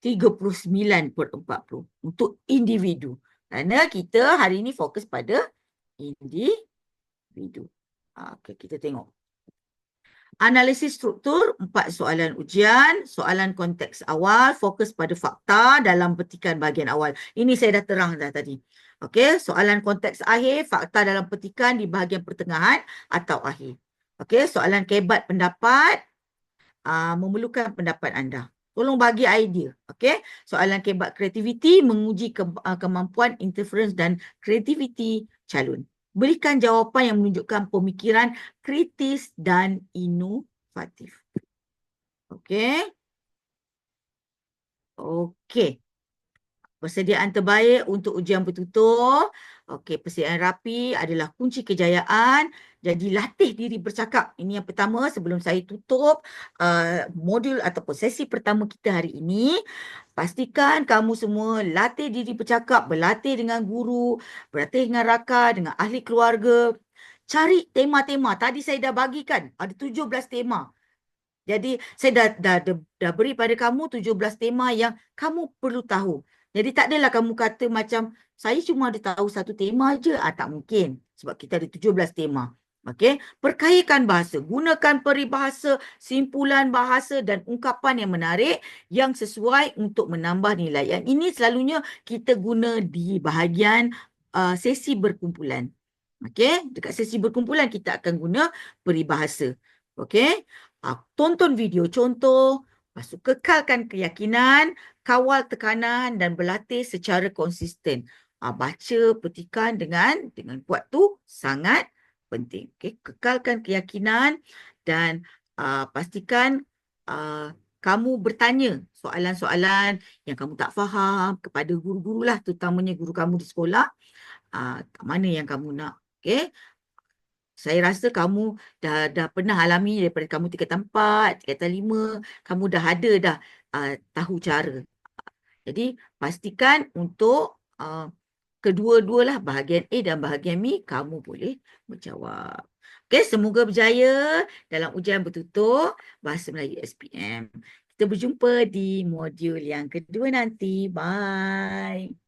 39/40 untuk individu. Kerana kita hari ini fokus pada individu. Okey, kita tengok. Analisis struktur, 4 soalan ujian, soalan konteks awal, fokus pada fakta dalam petikan bahagian awal. Ini saya dah terang dah tadi. Okey, soalan konteks akhir, fakta dalam petikan di bahagian pertengahan atau akhir. Okey, soalan kebat pendapat, memerlukan pendapat anda. Tolong bagi idea. Okey, soalan kebat kreativiti, menguji kemampuan interference dan kreativiti calon. Berikan jawapan yang menunjukkan pemikiran kritis dan inovatif. Okey. Okey. Persediaan terbaik untuk ujian bertutur. Okey, persediaan rapi adalah kunci kejayaan. Jadi latih diri bercakap. Ini yang pertama sebelum saya tutup modul ataupun sesi pertama kita hari ini. Pastikan kamu semua latih diri bercakap, berlatih dengan guru, berlatih dengan rakan, dengan ahli keluarga. Cari tema-tema. Tadi saya dah bagikan, ada 17 tema. Jadi saya dah beri pada kamu 17 tema yang kamu perlu tahu. Jadi tak adalah kamu kata macam saya cuma ada tahu satu tema je. Tak mungkin. Sebab kita ada 17 tema. Okey, perkayakan bahasa, gunakan peribahasa, simpulan bahasa dan ungkapan yang menarik yang sesuai untuk menambah nilai. Yang ini selalunya kita guna di bahagian sesi berkumpulan. Okey, dekat sesi berkumpulan kita akan guna peribahasa. Okey, tonton video contoh, lepas tu kekalkan keyakinan, kawal tekanan dan berlatih secara konsisten. Baca petikan dengan kuat tu sangat penting. Okay? Kekalkan keyakinan dan pastikan kamu bertanya soalan-soalan yang kamu tak faham kepada guru-guru lah, terutamanya guru kamu di sekolah. Mana yang kamu nak. Okay? Saya rasa kamu dah pernah alami daripada kamu tingkatan 4, tingkatan 5, kamu dah ada dah tahu cara. Jadi pastikan untuk kedua-dua lah, bahagian A dan bahagian B, kamu boleh menjawab. Okey, semoga berjaya dalam ujian bertutur Bahasa Melayu SPM. Kita berjumpa di modul yang kedua nanti. Bye.